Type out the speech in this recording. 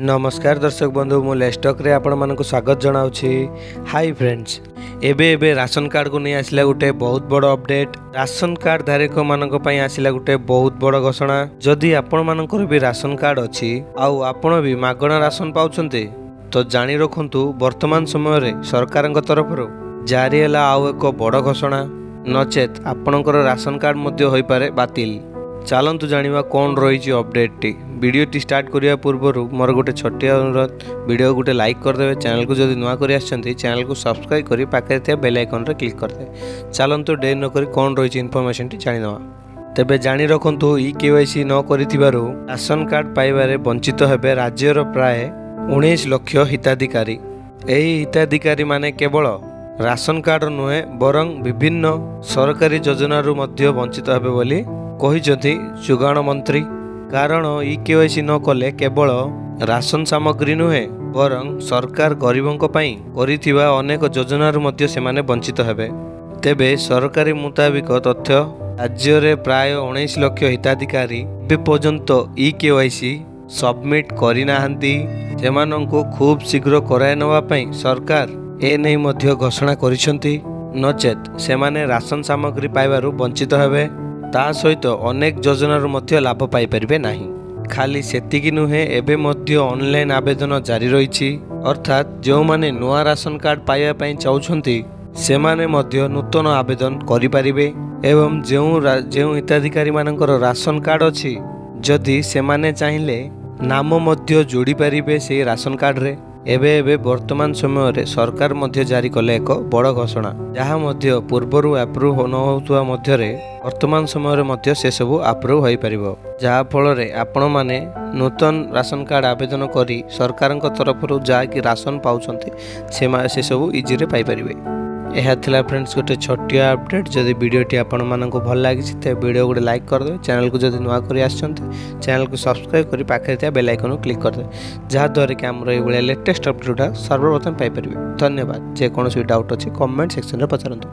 नमस्कार दर्शक बंधु मु लेस्टक रे आपण मानक स्वागत जनाउछि। हाय फ्रेंड्स, एबे राशन कार्ड को नहीं आसिला गोटे बहुत बड़ अपडेट। राशन कार्ड धारक मानक पई आसिला गोटे बहुत बड़ घोषणा। जदि आपण मानकर भी राशन कार्ड अछि आउ आपण भी मागणा राशन पाउछन्ते तो जानि रखंतु वर्तमान समय रे सरकारक तरफ जारी हैला आउ एक बड़ घोषणा। नचेत आपणकर राशन कार्ड मध्य होई पारे बातिल। चलतु जानिबा कौन रही अपडेट टी। वीडियो स्टार्ट करिया पूर्व मोर गोटे छोटिया अनुरोध, वीडियो गोटे लाइक करदे। चैनल को जदि नुआ करी आछंती चैनल को सब्सक्राइब करी पाखे थे बेल आइकन रे क्लिक करदे। चलतु डे न करी कौन रही इनफॉरमेशन टी जानि नवा। तेबे जानि रखंतु ई केवाईसी न करिथिबारु राशन कार्ड पाइबारे वंचित हेबे राज्यर प्राय 19 लाख हिताधिकारी। एही हिताधिकारी माने केवल राशन कार्ड नुहे बरं विभिन्न सरकारी योजनारू मध्य वंचित हेबे बोली कहिसथि जोगाण मंत्री। कारण ई केवाईसी न कले केवल राशन सामग्री नुहे बरं सरकार गरीबों पई करिथिबा अनेक योजनारू मध्य सेमाने वंचित हेबे। तेबे सरकारी मुताबिक तथ्य राज्य रे प्राय 19 लाख हिताधिकारी बे पर्यंत ई केवाईसी सबमिट करिनाहांती। सेमानंको खूब शीघ्र कराय नवा पई सरकार ए नै मध्य घोषणा करिसंती। नचेत सेमाने राशन सामग्री पाइबारु वंचित हेबे। ता सहित अनेक योजनारू मध्य लाभ पाई परिबे नाही। खाली सेतिकी नुहे एबे मध्य ऑनलाइन आवेदन जारी रहिछि। अर्थात जो माने नुआ राशन कार्ड पाइबा पई चाहुछंती सेमाने मध्य नूतन आवेदन करि परिबे। एवं जो हिताधिकारी मानकर राशन कार्ड अछि जदि सेमाने चाहिले नाम मध्य जोड़ी परिबे से राशन कार्ड रे। एबे वर्तमान समय रे सरकार मध्य जारी कले एक बड़ घोषणा, जहाँ मध्य पूर्वरु अप्रूव न होतुवा मध्य रे वर्तमान समय रे मध्य से सब अप्रूव होई परिबो। जहाँ फल रे आपण माने नूतन राशन कार्ड आवेदन करी सरकारक तरफरु जा कि राशन पाउछंती से सब इजी रे पाई परिबे। यह थिला फ्रेंड्स गोटे छोटिया अपडेट। जदि वीडियोटी आपण मानक भल लागी ते वीडियो गोटे लाइक कर दे। चैनल को जदि नुआ करी आछंती चैनल को सब्सक्राइब करी पाखे थे बेल आइकन क्लिक कर दे, जहाँ द्वारा कि हमर ए बळे लेटेस्ट अपडेट सर्वप्रथम पाई परिबे। धन्यवाद। जे कोनोसी डाउट अछि कमेंट सेक्शन रे पचारंतु।